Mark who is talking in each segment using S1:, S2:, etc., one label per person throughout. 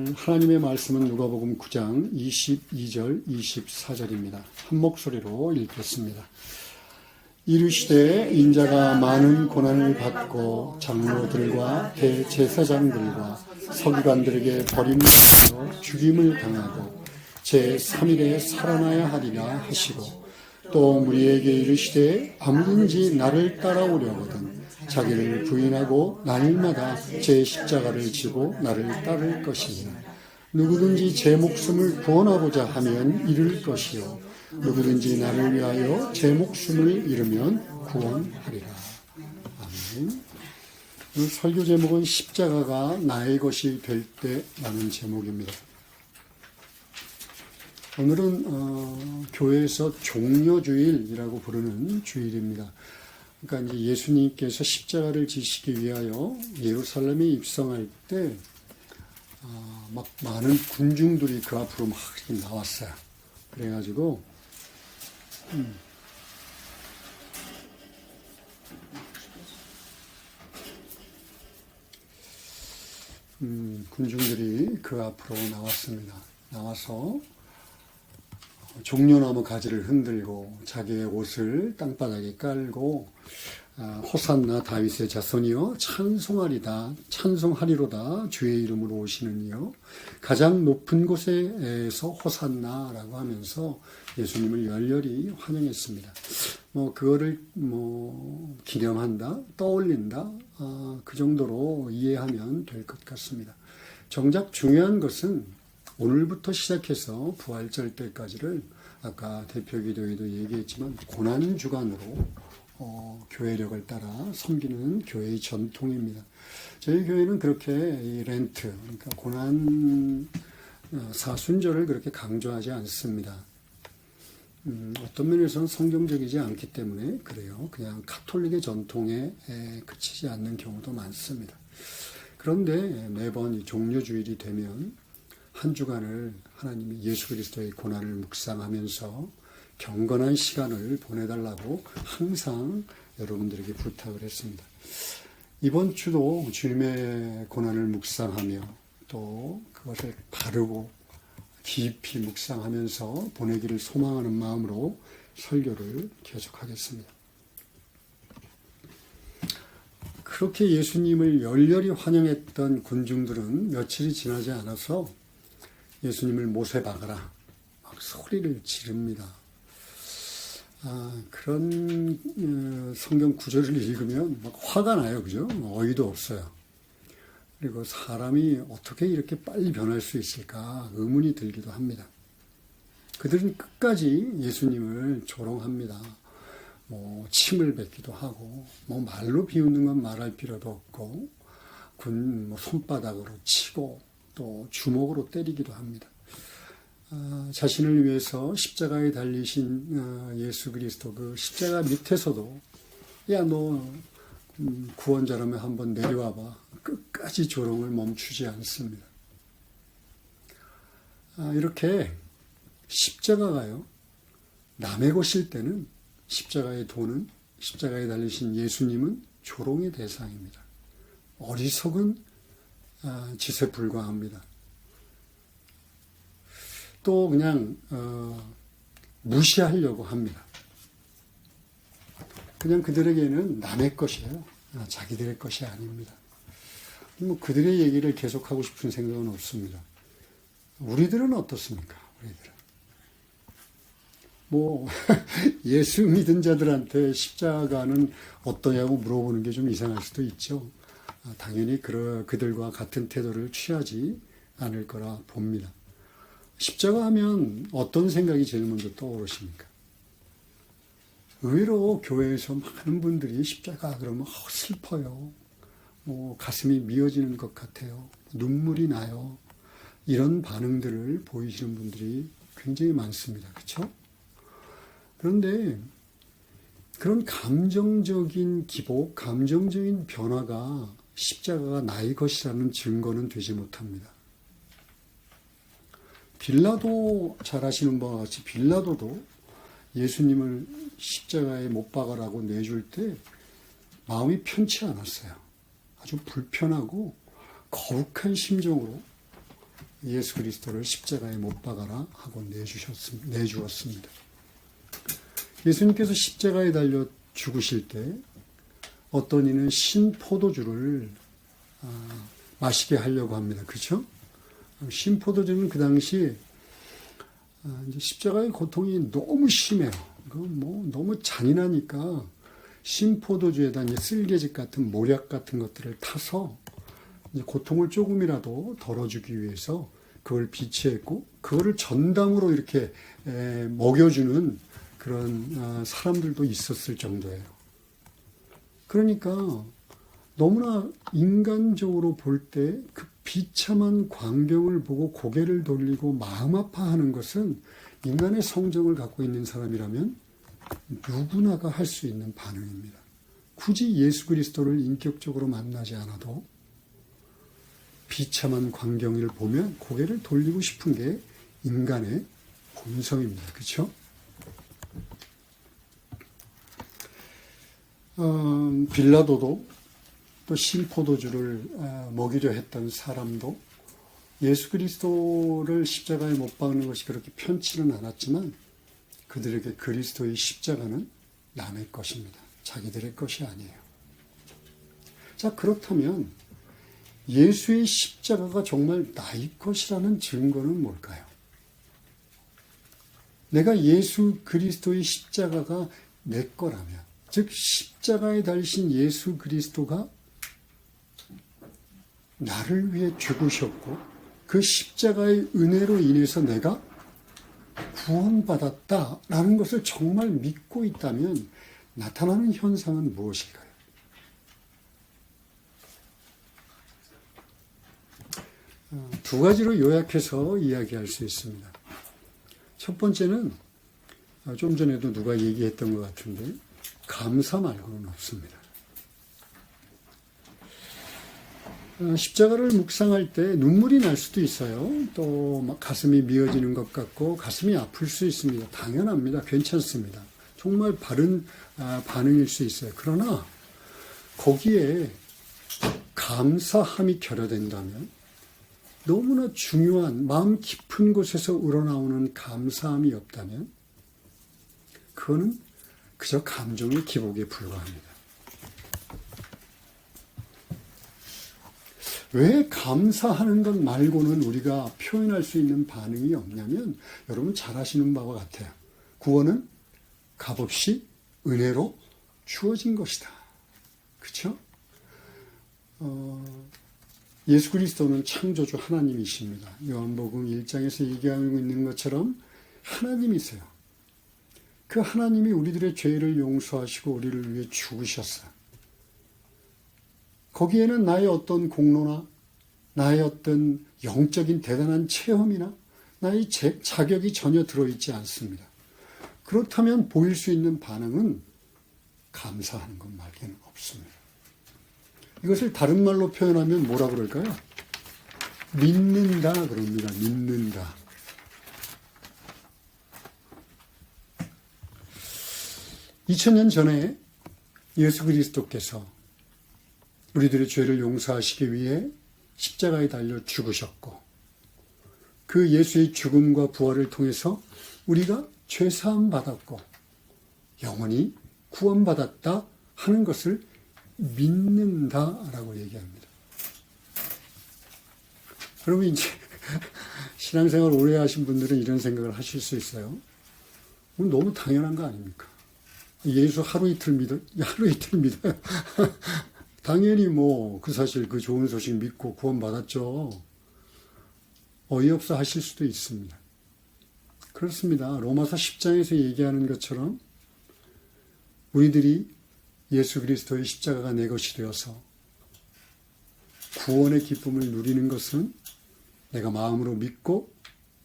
S1: 오늘 하나님의 말씀은 누가복음 9장 22절 24절입니다. 한 목소리로 읽겠습니다. 이르시되 인자가 많은 고난을 받고 장로들과 대제사장들과 서기관들에게 버림을 받아 죽임을 당하고 제3일에 살아나야 하리라 하시고 또 무리에게 이르시되 아무든지 나를 따라오려거든 자기를 부인하고 날마다 제 십자가를 지고 나를 따를 것이니라. 누구든지 제 목숨을 구원하고자 하면 잃을 것이요 누구든지 나를 위하여 제 목숨을 잃으면 구원하리라. 아멘. 오늘 설교 제목은 십자가가 나의 것이 될 때라는 제목입니다. 오늘은 교회에서 종려주일이라고 부르는 주일입니다. 그러니까 이제 예수님께서 십자가를 지시기 위하여 예루살렘에 입성할 때 막 많은 군중들이 그 앞으로 막 나왔어요. 그래가지고 군중들이 그 앞으로 나왔습니다. 나와서 종려나무 가지를 흔들고 자기의 옷을 땅바닥에 깔고 호산나 다윗의 자손이여 찬송하리로다 주의 이름으로 오시는 이여 가장 높은 곳에서 호산나라고 하면서 예수님을 열렬히 환영했습니다. 그거를 기념한다, 떠올린다, 그 정도로 이해하면 될 것 같습니다. 정작 중요한 것은 오늘부터 시작해서 부활절 때까지를 아까 대표기도에도 얘기했지만 고난주간으로 교회력을 따라 섬기는 교회의 전통입니다. 저희 교회는 그렇게 이 렌트, 그러니까 고난 사순절을 그렇게 강조하지 않습니다. 어떤 면에서는 성경적이지 않기 때문에 그래요. 그냥 가톨릭의 전통에 그치지 않는 경우도 많습니다. 그런데 매번 이 종려주일이 되면 한 주간을 하나님이 예수 그리스도의 고난을 묵상하면서 경건한 시간을 보내달라고 항상 여러분들에게 부탁을 했습니다. 이번 주도 주님의 고난을 묵상하며 또 그것을 바르고 깊이 묵상하면서 보내기를 소망하는 마음으로 설교를 계속하겠습니다. 그렇게 예수님을 열렬히 환영했던 군중들은 며칠이 지나지 않아서 예수님을 못에 박아라 막 소리를 지릅니다. 그런 성경 구절을 읽으면 막 화가 나요. 그죠? 어이도 없어요. 그리고 사람이 어떻게 이렇게 빨리 변할 수 있을까 의문이 들기도 합니다. 그들은 끝까지 예수님을 조롱합니다. 침을 뱉기도 하고 말로 비웃는 건 말할 필요도 없고 손바닥으로 치고 또 주먹으로 때리기도 합니다. 자신을 위해서 십자가에 달리신 예수 그리스도 그 십자가 밑에서도 야 너 구원자라면 한번 내려와봐. 끝까지 조롱을 멈추지 않습니다. 이렇게 십자가가요. 남의 것일 때는 십자가의 도는 십자가에 달리신 예수님은 조롱의 대상입니다. 어리석은 짓에 불과합니다. 또 그냥 무시하려고 합니다. 그냥 그들에게는 남의 것이에요. 자기들의 것이 아닙니다. 그들의 얘기를 계속하고 싶은 생각은 없습니다. 우리들은 어떻습니까? 우리들은 예수 믿은 자들한테 십자가는 어떠냐고 물어보는 게 좀 이상할 수도 있죠. 당연히 그들과 같은 태도를 취하지 않을 거라 봅니다. 십자가 하면 어떤 생각이 제일 먼저 떠오르십니까? 의외로 교회에서 많은 분들이 십자가 그러면 슬퍼요. 가슴이 미어지는 것 같아요. 눈물이 나요. 이런 반응들을 보이시는 분들이 굉장히 많습니다. 그렇죠? 그런데 그런 감정적인 기복, 감정적인 변화가 십자가가 나의 것이라는 증거는 되지 못합니다. 빌라도 잘 아시는 바와 같이 빌라도도 예수님을 십자가에 못 박아라고 내줄 때 마음이 편치 않았어요. 아주 불편하고 거룩한 심정으로 예수 그리스도를 십자가에 못 박아라 하고 내주었습니다. 예수님께서 십자가에 달려 죽으실 때 어떤 이는 신포도주를 마시게 하려고 합니다. 그렇죠? 신포도주는 그 당시 이제 십자가의 고통이 너무 심해요. 너무 잔인하니까 신포도주에다 이제 쓸개즙 같은 모략 같은 것들을 타서 이제 고통을 조금이라도 덜어주기 위해서 그걸 비치했고 그거를 전담으로 이렇게 먹여주는 그런 사람들도 있었을 정도예요. 그러니까 너무나 인간적으로 볼 때 그 비참한 광경을 보고 고개를 돌리고 마음 아파하는 것은 인간의 성정을 갖고 있는 사람이라면 누구나가 할 수 있는 반응입니다. 굳이 예수 그리스도를 인격적으로 만나지 않아도 비참한 광경을 보면 고개를 돌리고 싶은 게 인간의 본성입니다. 그렇죠? 빌라도도 또 신포도주를 먹이려 했던 사람도 예수 그리스도를 십자가에 못 박는 것이 그렇게 편치는 않았지만 그들에게 그리스도의 십자가는 남의 것입니다. 자기들의 것이 아니에요. 자, 그렇다면 예수의 십자가가 정말 나의 것이라는 증거는 뭘까요? 내가 예수 그리스도의 십자가가 내 거라면, 즉 십자가에 달리신 예수 그리스도가 나를 위해 죽으셨고 그 십자가의 은혜로 인해서 내가 구원받았다라는 것을 정말 믿고 있다면 나타나는 현상은 무엇일까요? 두 가지로 요약해서 이야기할 수 있습니다. 첫 번째는 좀 전에도 누가 얘기했던 것 같은데 감사 말고는 없습니다. 십자가를 묵상할 때 눈물이 날 수도 있어요. 또 막 가슴이 미어지는 것 같고 가슴이 아플 수 있습니다. 당연합니다. 괜찮습니다. 정말 바른 반응일 수 있어요. 그러나 거기에 감사함이 결여된다면 너무나 중요한 마음 깊은 곳에서 우러나오는 감사함이 없다면 그거는 그저 감정의 기복에 불과합니다. 왜 감사하는 것 말고는 우리가 표현할 수 있는 반응이 없냐면 여러분 잘 아시는 바와 같아요. 구원은 값없이 은혜로 주어진 것이다. 그렇죠? 예수 그리스도는 창조주 하나님이십니다. 요한복음 1장에서 얘기하고 있는 것처럼 하나님이세요. 그 하나님이 우리들의 죄를 용서하시고 우리를 위해 죽으셨어요. 거기에는 나의 어떤 공로나 나의 어떤 영적인 대단한 체험이나 나의 자격이 전혀 들어있지 않습니다. 그렇다면 보일 수 있는 반응은 감사하는 것 말고는 없습니다. 이것을 다른 말로 표현하면 뭐라 그럴까요? 믿는다 그럽니다. 믿는다. (2000년) 전에 예수 그리스도께서 우리들의 죄를 용서하시기 위해 십자가에 달려 죽으셨고 그 예수의 죽음과 부활을 통해서 우리가 죄사함 받았고 영원히 구원받았다 하는 것을 믿는다라고 얘기합니다. 그러면 이제 신앙생활 오래 하신 분들은 이런 생각을 하실 수 있어요. 너무 당연한 거 아닙니까? 예수 하루 이틀 믿어요. 당연히 그 사실 그 좋은 소식 믿고 구원받았죠. 어이없어 하실 수도 있습니다. 그렇습니다. 로마서 10장에서 얘기하는 것처럼 우리들이 예수 그리스도의 십자가가 내 것이 되어서 구원의 기쁨을 누리는 것은 내가 마음으로 믿고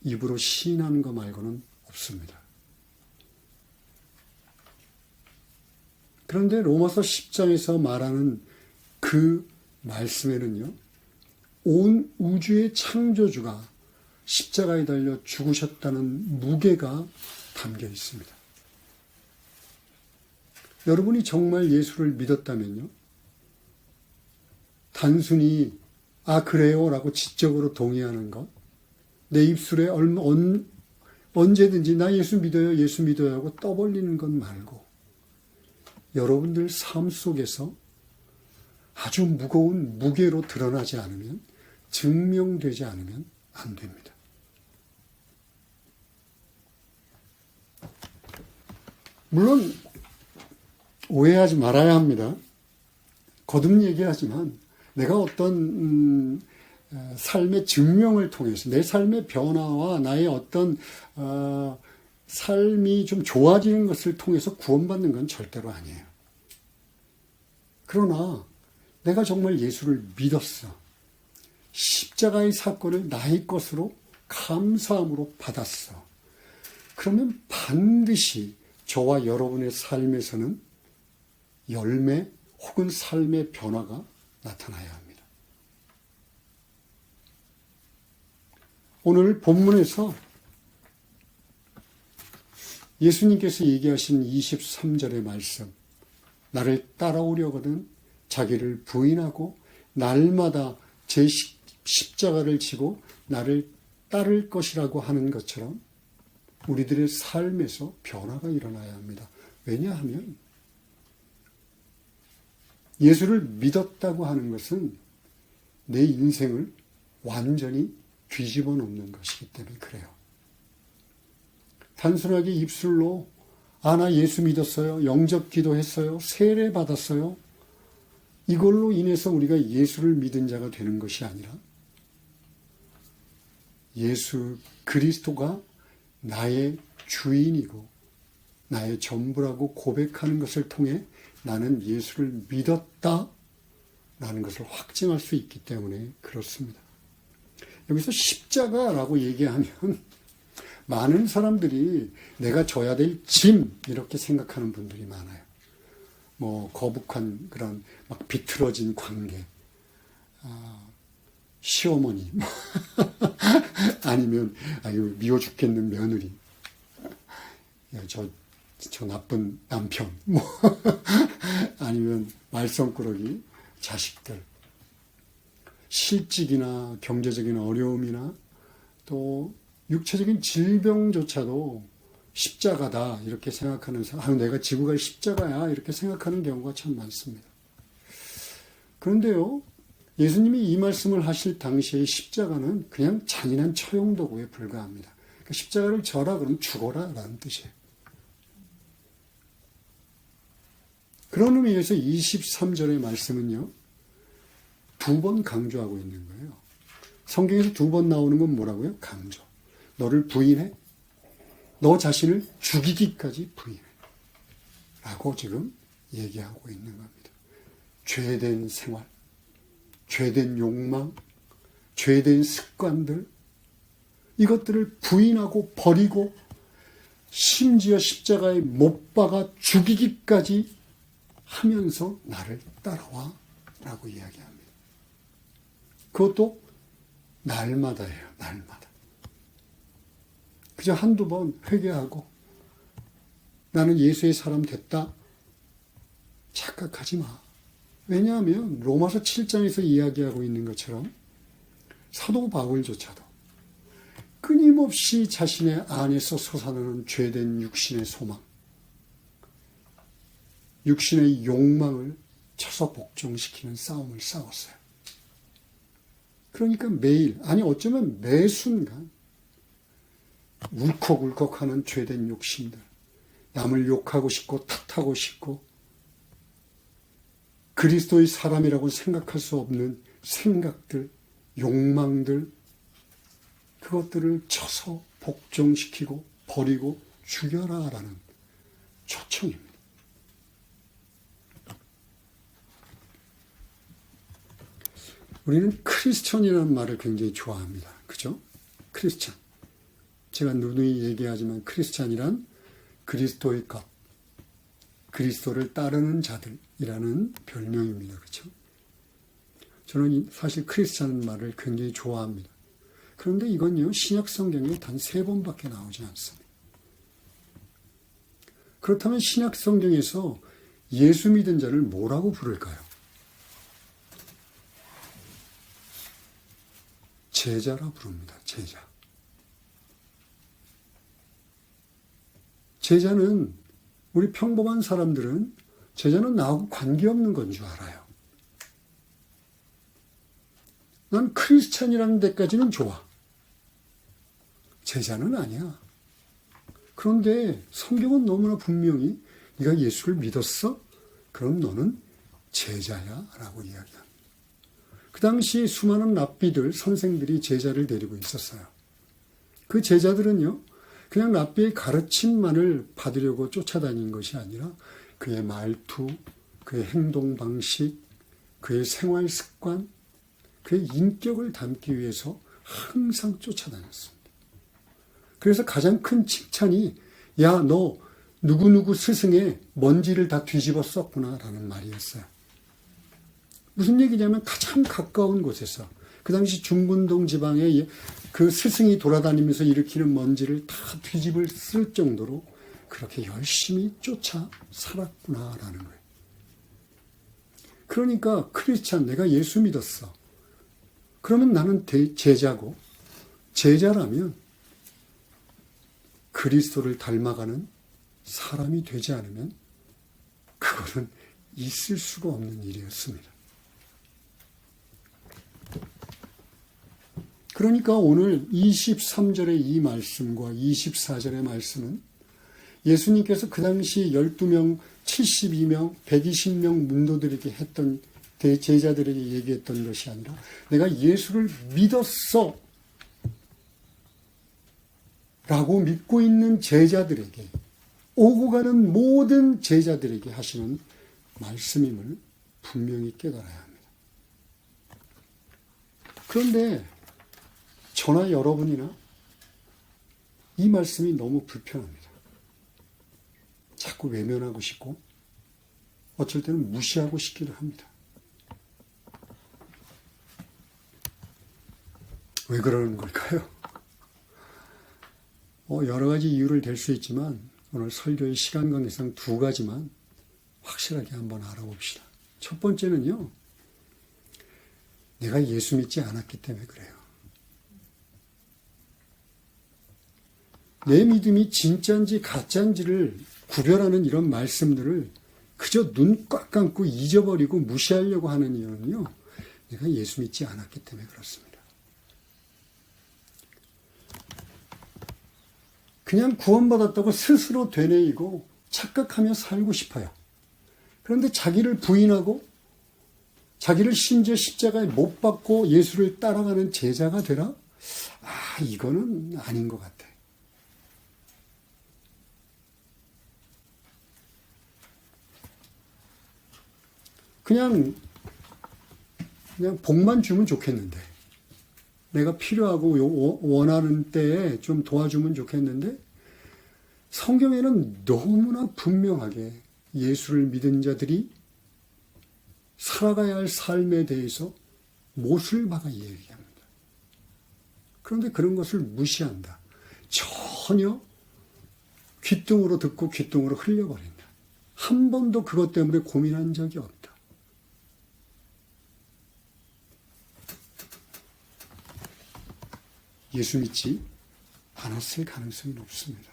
S1: 입으로 시인하는 것 말고는 없습니다. 그런데 로마서 10장에서 말하는 그 말씀에는요, 온 우주의 창조주가 십자가에 달려 죽으셨다는 무게가 담겨 있습니다. 여러분이 정말 예수를 믿었다면요, 단순히 그래요 라고 지적으로 동의하는 것, 내 입술에 언제든지 나 예수 믿어요, 예수 믿어요 하고 떠벌리는 것 말고 여러분들 삶 속에서 아주 무거운 무게로 드러나지 않으면, 증명되지 않으면 안 됩니다. 물론 오해하지 말아야 합니다. 거듭 얘기하지만 내가 어떤 삶의 증명을 통해서 내 삶의 변화와 나의 어떤 삶이 좀 좋아지는 것을 통해서 구원받는 건 절대로 아니에요. 그러나 내가 정말 예수를 믿었어. 십자가의 사건을 나의 것으로 감사함으로 받았어. 그러면 반드시 저와 여러분의 삶에서는 열매 혹은 삶의 변화가 나타나야 합니다. 오늘 본문에서 예수님께서 얘기하신 23절의 말씀, 나를 따라오려거든 자기를 부인하고 날마다 제 십자가를 지고 나를 따를 것이라고 하는 것처럼 우리들의 삶에서 변화가 일어나야 합니다. 왜냐하면 예수를 믿었다고 하는 것은 내 인생을 완전히 뒤집어 놓는 것이기 때문에 그래요. 단순하게 입술로 나 예수 믿었어요, 영접 기도했어요, 세례 받았어요, 이걸로 인해서 우리가 예수를 믿은 자가 되는 것이 아니라 예수 그리스도가 나의 주인이고 나의 전부라고 고백하는 것을 통해 나는 예수를 믿었다라는 것을 확증할 수 있기 때문에 그렇습니다. 여기서 십자가라고 얘기하면 많은 사람들이 내가 져야 될 짐 이렇게 생각하는 분들이 많아요. 뭐 거북한 그런 막 비틀어진 관계, 시어머니, 아니면 아유 미워 죽겠는 며느리, 저 나쁜 남편, 뭐 아니면 말썽꾸러기 자식들, 실직이나 경제적인 어려움이나 또 육체적인 질병조차도 십자가다 이렇게 생각하는 사람, 내가 지고 갈 십자가야 이렇게 생각하는 경우가 참 많습니다. 그런데요, 예수님이 이 말씀을 하실 당시의 십자가는 그냥 잔인한 처형도구에 불과합니다. 그러니까 십자가를 져라 그러면 죽어라 라는 뜻이에요. 그런 의미에서 23절의 말씀은요, 2번 강조하고 있는 거예요. 성경에서 2번 나오는 건 뭐라고요? 강조. 너를 부인해? 너 자신을 죽이기까지 부인해. 라고 지금 얘기하고 있는 겁니다. 죄된 생활, 죄된 욕망, 죄된 습관들, 이것들을 부인하고 버리고 심지어 십자가에 못 박아 죽이기까지 하면서 나를 따라와 라고 이야기합니다. 그것도 날마다예요. 날마다. 그저 한두 번 회개하고 나는 예수의 사람 됐다 착각하지 마. 왜냐하면 로마서 7장에서 이야기하고 있는 것처럼 사도 바울조차도 끊임없이 자신의 안에서 솟아나는 죄된 육신의 소망, 육신의 욕망을 쳐서 복종시키는 싸움을 싸웠어요. 그러니까 매일, 아니 어쩌면 매 순간 울컥울컥하는 죄된 욕심들, 남을 욕하고 싶고 탓하고 싶고 그리스도의 사람이라고 생각할 수 없는 생각들, 욕망들, 그것들을 쳐서 복종시키고 버리고 죽여라라는 초청입니다. 우리는 크리스천이라는 말을 굉장히 좋아합니다. 그죠? 크리스천. 제가 누누이 얘기하지만 크리스천이란 그리스도의 것, 그리스도를 따르는 자들이라는 별명입니다. 그렇죠? 저는 사실 크리스천이라는 말을 굉장히 좋아합니다. 그런데 이건요, 신약 성경에 단 3번밖에 나오지 않습니다. 그렇다면 신약 성경에서 예수 믿은 자를 뭐라고 부를까요? 제자라 부릅니다. 제자. 제자는, 우리 평범한 사람들은 제자는 나하고 관계없는 건 줄 알아요. 난 크리스찬이라는 데까지는 좋아. 제자는 아니야. 그런데 성경은 너무나 분명히 네가 예수를 믿었어? 그럼 너는 제자야 라고 이야기합니다. 그 당시 수많은 랍비들, 선생들이 제자를 데리고 있었어요. 그 제자들은요, 그냥 랍비의 가르침만을 받으려고 쫓아다닌 것이 아니라 그의 말투, 그의 행동 방식, 그의 생활 습관, 그의 인격을 담기 위해서 항상 쫓아다녔습니다. 그래서 가장 큰 칭찬이 야, 너 누구누구 스승의 먼지를 다 뒤집어 썼구나 라는 말이었어요. 무슨 얘기냐면 가장 가까운 곳에서 그 당시 중분동 지방에 그 스승이 돌아다니면서 일으키는 먼지를 다 뒤집을 쓸 정도로 그렇게 열심히 쫓아 살았구나라는 거예요. 그러니까 크리스찬, 내가 예수 믿었어. 그러면 나는 제자고, 제자라면 그리스도를 닮아가는 사람이 되지 않으면 그거는 있을 수가 없는 일이었습니다. 그러니까 오늘 23절의 이 말씀과 24절의 말씀은 예수님께서 그 당시 12명, 72명, 120명 문도들에게 했던 제자들에게 얘기했던 것이 아니라 내가 예수를 믿었어 라고 믿고 있는 제자들에게, 오고 가는 모든 제자들에게 하시는 말씀임을 분명히 깨달아야 합니다. 그런데 저나 여러분이나 이 말씀이 너무 불편합니다. 자꾸 외면하고 싶고 어쩔 때는 무시하고 싶기도 합니다. 왜 그러는 걸까요? 여러 가지 이유를 댈 수 있지만 오늘 설교의 시간 관계상 두 가지만 확실하게 한번 알아봅시다. 첫 번째는요, 내가 예수 믿지 않았기 때문에 그래요. 내 믿음이 진짜인지 가짜인지를 구별하는 이런 말씀들을 그저 눈 꽉 감고 잊어버리고 무시하려고 하는 이유는요, 내가 예수 믿지 않았기 때문에 그렇습니다. 그냥 구원받았다고 스스로 되뇌이고 착각하며 살고 싶어요. 그런데 자기를 부인하고 자기를 심지어 십자가에 못 박고 예수를 따라가는 제자가 되라? 이거는 아닌 것 같아. 그냥 복만 주면 좋겠는데, 내가 필요하고 원하는 때에 좀 도와주면 좋겠는데, 성경에는 너무나 분명하게 예수를 믿은 자들이 살아가야 할 삶에 대해서 못을 박아 얘기합니다. 그런데 그런 것을 무시한다. 전혀 귓등으로 듣고 귓등으로 흘려버린다. 한 번도 그것 때문에 고민한 적이 없다. 예수 믿지 않았을 가능성이 높습니다.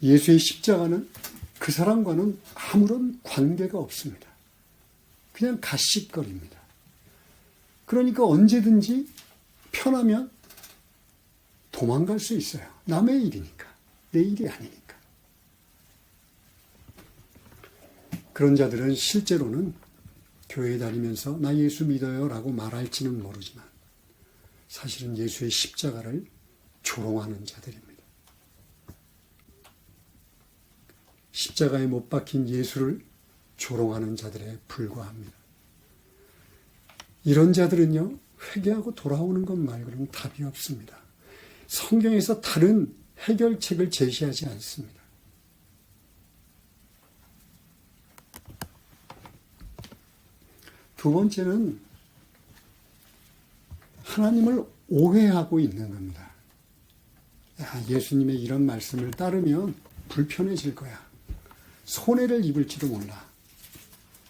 S1: 예수의 십자가는 그 사람과는 아무런 관계가 없습니다. 그냥 가십거리입니다. 그러니까 언제든지 편하면 도망갈 수 있어요. 남의 일이니까, 내 일이 아니니까. 그런 자들은 실제로는 교회에 다니면서 나 예수 믿어요 라고 말할지는 모르지만 사실은 예수의 십자가를 조롱하는 자들입니다. 십자가에 못 박힌 예수를 조롱하는 자들에 불과합니다. 이런 자들은요, 회개하고 돌아오는 것 말고는 답이 없습니다. 성경에서 다른 해결책을 제시하지 않습니다. 두 번째는 하나님을 오해하고 있는 겁니다. 예수님의 이런 말씀을 따르면 불편해질 거야. 손해를 입을지도 몰라.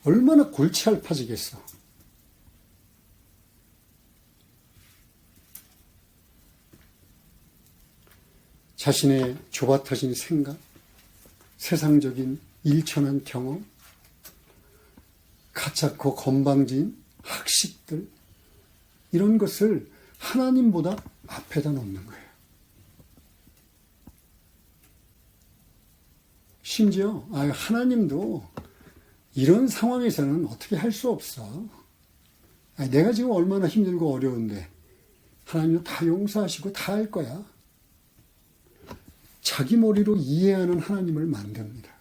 S1: 얼마나 골치 앓아지겠어. 자신의 좁아터진 생각, 세상적인 일천한 경험, 가짜고 건방진 학식들, 이런 것을 하나님보다 앞에다 놓는 거예요. 심지어 하나님도 이런 상황에서는 어떻게 할 수 없어. 내가 지금 얼마나 힘들고 어려운데 하나님도 다 용서하시고 다 할 거야. 자기 머리로 이해하는 하나님을 만듭니다.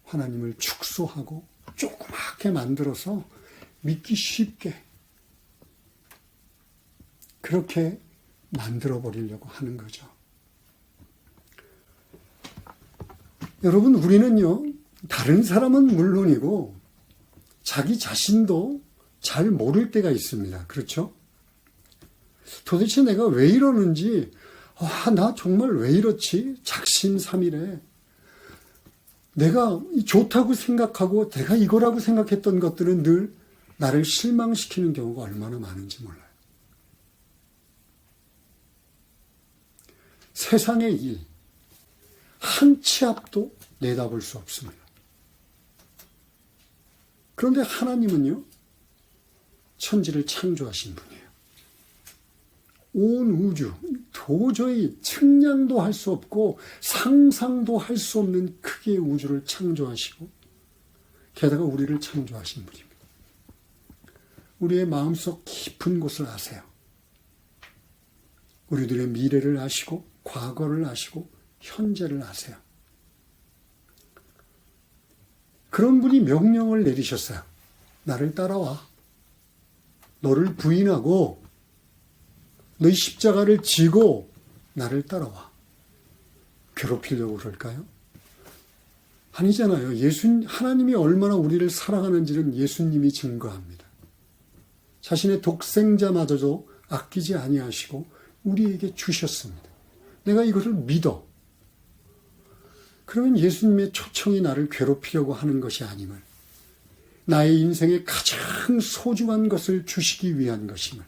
S1: 하나님을 축소하고 조그맣게 만들어서 믿기 쉽게 그렇게 만들어 버리려고 하는 거죠. 여러분, 우리는요, 다른 사람은 물론이고 자기 자신도 잘 모를 때가 있습니다. 그렇죠? 도대체 내가 왜 이러는지, 나 정말 왜 이렇지? 작심삼일에 내가 좋다고 생각하고 내가 이거라고 생각했던 것들은 늘 나를 실망시키는 경우가 얼마나 많은지 몰라요. 세상의 일 한 치 앞도 내다볼 수 없습니다. 그런데 하나님은요, 천지를 창조하신 분이에요. 온 우주, 도저히 측량도 할 수 없고 상상도 할 수 없는 크기의 우주를 창조하시고 게다가 우리를 창조하신 분입니다. 우리의 마음속 깊은 곳을 아세요. 우리들의 미래를 아시고 과거를 아시고 현재를 아세요. 그런 분이 명령을 내리셨어요. 나를 따라와. 너를 부인하고 너희 십자가를 지고 나를 따라와. 괴롭히려고 그럴까요? 아니잖아요. 하나님이 얼마나 우리를 사랑하는지는 예수님이 증거합니다. 자신의 독생자마저도 아끼지 아니하시고 우리에게 주셨습니다. 내가 이것을 믿어. 그러면 예수님의 초청이 나를 괴롭히려고 하는 것이 아님을, 나의 인생의 가장 소중한 것을 주시기 위한 것임을,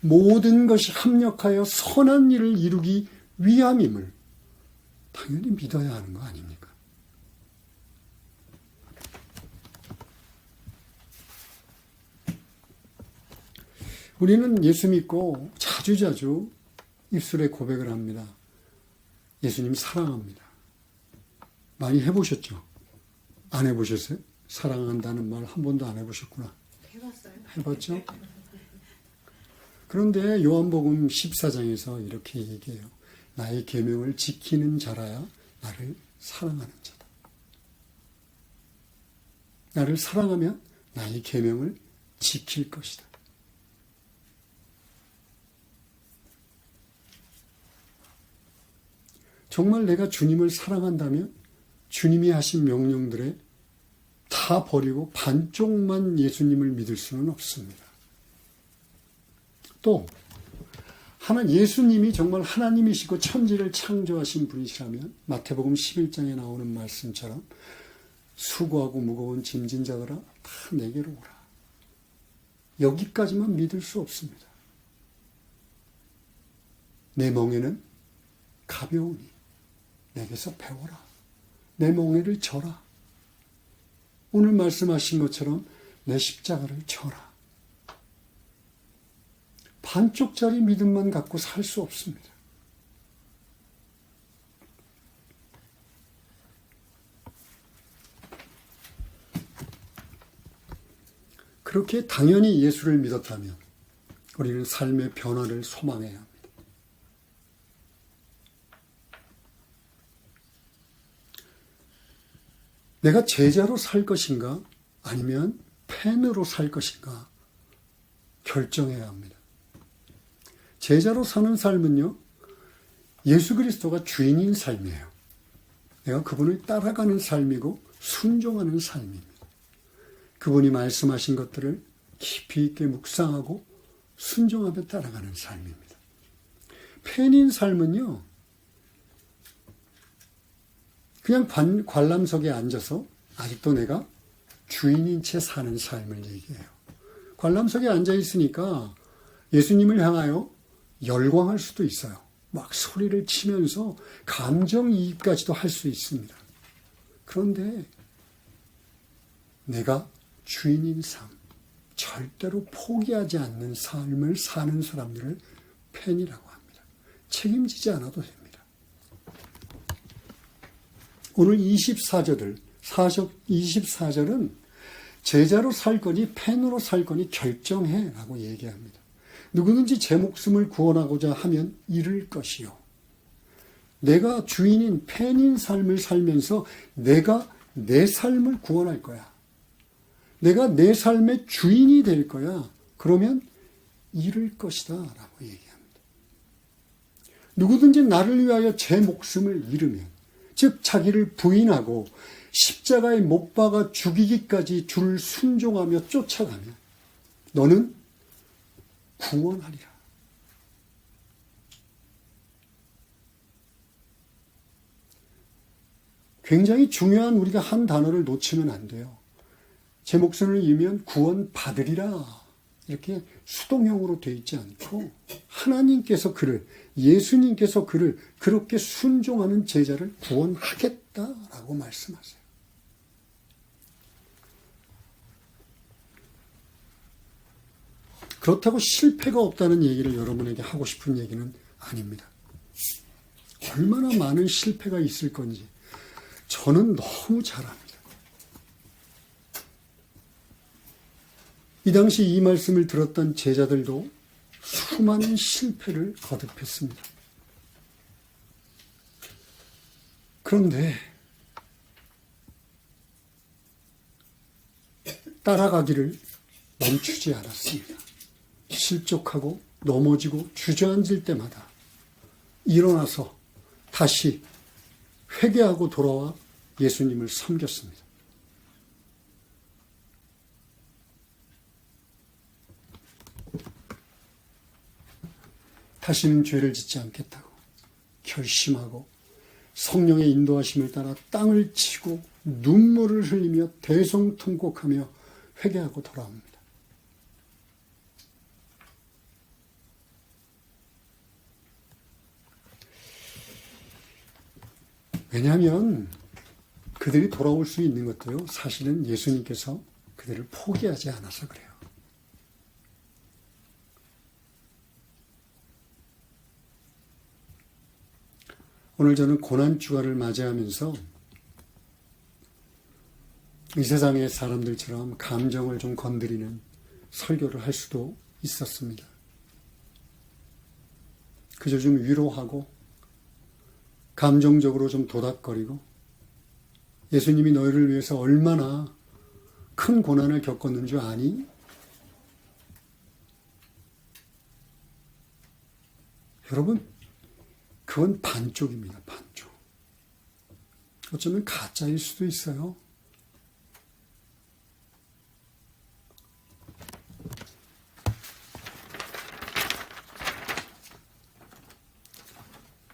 S1: 모든 것이 합력하여 선한 일을 이루기 위함임을 당연히 믿어야 하는 거 아닙니까? 우리는 예수 믿고 자주자주 입술에 고백을 합니다. 예수님 사랑합니다. 많이 해보셨죠? 안 해보셨어요? 사랑한다는 말 한 번도 안 해보셨구나.
S2: 해봤어요.
S1: 해봤죠? 그런데 요한복음 14장에서 이렇게 얘기해요. 나의 계명을 지키는 자라야 나를 사랑하는 자다. 나를 사랑하면 나의 계명을 지킬 것이다. 정말 내가 주님을 사랑한다면 주님이 하신 명령들에 다 버리고 반쪽만 예수님을 믿을 수는 없습니다. 또 예수님이 정말 하나님이시고 천지를 창조하신 분이시라면 마태복음 11장에 나오는 말씀처럼 수고하고 무거운 짐진 자들아 다 내게로 오라. 여기까지만 믿을 수 없습니다. 내 멍에는 가벼우니 내게서 배워라. 내 멍에를 져라. 오늘 말씀하신 것처럼 내 십자가를 져라. 반쪽짜리 믿음만 갖고 살 수 없습니다. 그렇게 당연히 예수를 믿었다면 우리는 삶의 변화를 소망해야 합니다. 내가 제자로 살 것인가 아니면 팬으로 살 것인가 결정해야 합니다. 제자로 사는 삶은요, 예수 그리스도가 주인인 삶이에요. 내가 그분을 따라가는 삶이고 순종하는 삶입니다. 그분이 말씀하신 것들을 깊이 있게 묵상하고 순종하며 따라가는 삶입니다. 팬인 삶은요, 그냥 관람석에 앉아서 아직도 내가 주인인 채 사는 삶을 얘기해요. 관람석에 앉아 있으니까 예수님을 향하여 열광할 수도 있어요. 막 소리를 치면서 감정이입까지도 할 수 있습니다. 그런데 내가 주인인 삶, 절대로 포기하지 않는 삶을 사는 사람들을 팬이라고 합니다. 책임지지 않아도 됩니다. 오늘 24절은 제자로 살 거니 팬으로 살 거니 결정해 라고 얘기합니다. 누구든지 제 목숨을 구원하고자 하면 잃을 것이요. 내가 주인인 팬인 삶을 살면서 내가 내 삶을 구원할 거야. 내가 내 삶의 주인이 될 거야. 그러면 잃을 것이다 라고 얘기합니다. 누구든지 나를 위하여 제 목숨을 잃으면, 즉 자기를 부인하고 십자가에 못 박아 죽이기까지 주를 순종하며 쫓아가면 너는 구원하리라. 굉장히 중요한 우리가 한 단어를 놓치면 안 돼요. 제 목숨을 잃으면 구원받으리라. 이렇게 수동형으로 되어 있지 않고 하나님께서 그를, 예수님께서 그를 그렇게 순종하는 제자를 구원하겠다라고 말씀하세요. 그렇다고 실패가 없다는 얘기를 여러분에게 하고 싶은 얘기는 아닙니다. 얼마나 많은 실패가 있을 건지 저는 너무 잘 압니다. 이 당시 이 말씀을 들었던 제자들도 수많은 실패를 거듭했습니다. 그런데 따라가기를 멈추지 않았습니다. 실족하고 넘어지고 주저앉을 때마다 일어나서 다시 회개하고 돌아와 예수님을 섬겼습니다. 다시는 죄를 짓지 않겠다고 결심하고 성령의 인도하심을 따라 땅을 치고 눈물을 흘리며 대성통곡하며 회개하고 돌아옵니다. 왜냐하면 그들이 돌아올 수 있는 것도요, 사실은 예수님께서 그들을 포기하지 않아서 그래요. 오늘 저는 고난주간을 맞이하면서 이 세상의 사람들처럼 감정을 좀 건드리는 설교를 할 수도 있었습니다. 그저 좀 위로하고 감정적으로 좀 도닥거리고 예수님이 너희를 위해서 얼마나 큰 고난을 겪었는 줄 아니? 여러분, 그건 반쪽입니다. 반쪽. 어쩌면 가짜일 수도 있어요.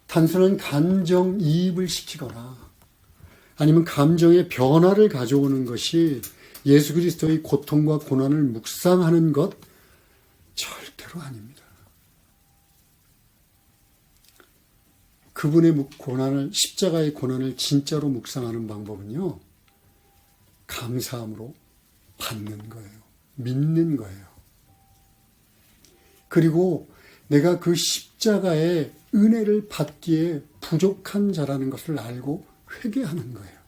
S1: 단순한 감정이입을 시키거나 아니면 감정의 변화를 가져오는 것이 예수 그리스도의 고통과 고난을 묵상하는 것 절대로 아닙니다. 그분의 고난을, 십자가의 고난을 진짜로 묵상하는 방법은요, 감사함으로 받는 거예요. 믿는 거예요. 그리고 내가 그 십자가의 은혜를 받기에 부족한 자라는 것을 알고 회개하는 거예요.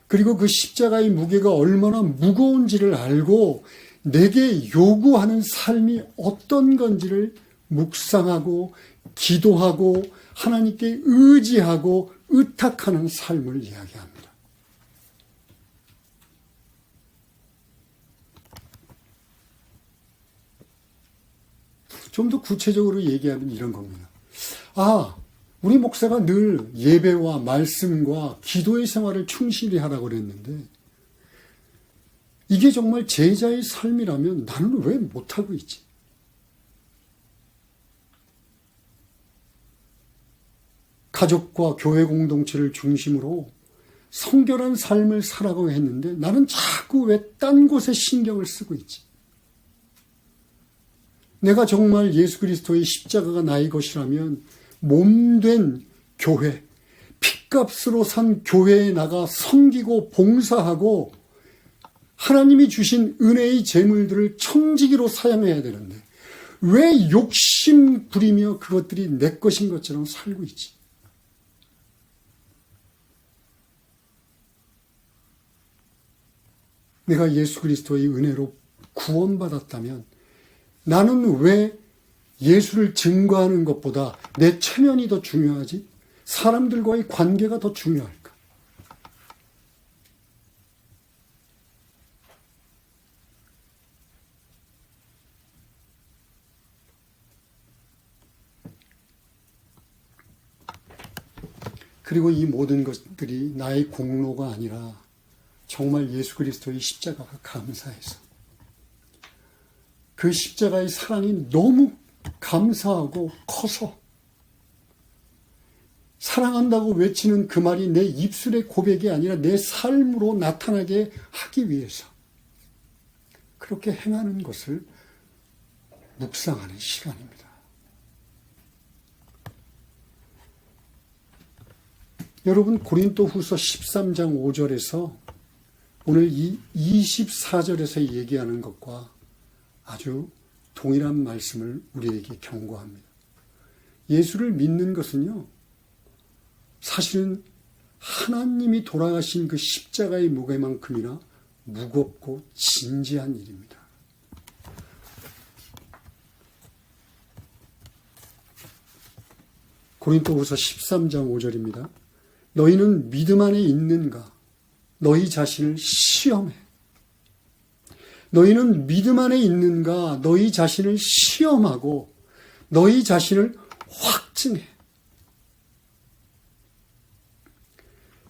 S1: 그리고 그 십자가의 무게가 얼마나 무거운지를 알고 내게 요구하는 삶이 어떤 건지를 묵상하고 기도하고 하나님께 의지하고 의탁하는 삶을 이야기합니다. 좀 더 구체적으로 얘기하면 이런 겁니다. 우리 목사가 늘 예배와 말씀과 기도의 생활을 충실히 하라고 그랬는데 이게 정말 제자의 삶이라면 나는 왜 못하고 있지? 가족과 교회 공동체를 중심으로 성결한 삶을 살아가고 했는데 나는 자꾸 왜 딴 곳에 신경을 쓰고 있지? 내가 정말 예수 그리스도의 십자가가 나의 것이라면 몸된 교회, 핏값으로 산 교회에 나가 섬기고 봉사하고 하나님이 주신 은혜의 재물들을 청지기로 사용해야 되는데 왜 욕심 부리며 그것들이 내 것인 것처럼 살고 있지? 내가 예수 그리스도의 은혜로 구원받았다면 나는 왜 예수를 증거하는 것보다 내 체면이 더 중요하지? 사람들과의 관계가 더 중요할까? 그리고 이 모든 것들이 나의 공로가 아니라 정말 예수 그리스도의 십자가가 감사해서 그 십자가의 사랑이 너무 감사하고 커서 사랑한다고 외치는 그 말이 내 입술의 고백이 아니라 내 삶으로 나타나게 하기 위해서 그렇게 행하는 것을 묵상하는 시간입니다. 여러분 고린도후서 13장 5절에서 오늘 이 24절에서 얘기하는 것과 아주 동일한 말씀을 우리에게 경고합니다. 예수를 믿는 것은요, 사실은 하나님이 돌아가신 그 십자가의 무게만큼이나 무겁고 진지한 일입니다. 고린도후서 13장 5절입니다. 너희는 믿음 안에 있는가? 너희 자신을 시험해. 너희는 믿음 안에 있는가? 너희 자신을 시험하고 너희 자신을 확증해.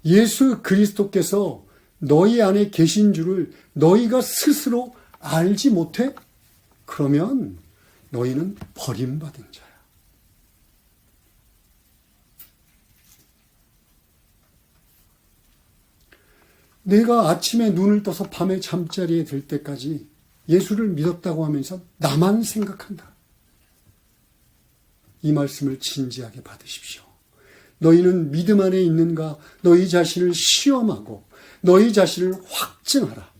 S1: 예수 그리스도께서 너희 안에 계신 줄을 너희가 스스로 알지 못해? 그러면 너희는 버림받은 자야. 내가 아침에 눈을 떠서 밤에 잠자리에 들 때까지 예수를 믿었다고 하면서 나만 생각한다. 이 말씀을 진지하게 받으십시오. 너희는 믿음 안에 있는가? 너희 자신을 시험하고 너희 자신을 확증하라.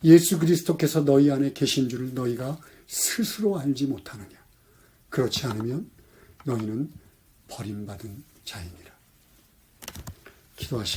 S1: 예수 그리스도께서 너희 안에 계신 줄을 너희가 스스로 알지 못하느냐? 그렇지 않으면 너희는 버림받은 자이니라. 기도하시겠습니다.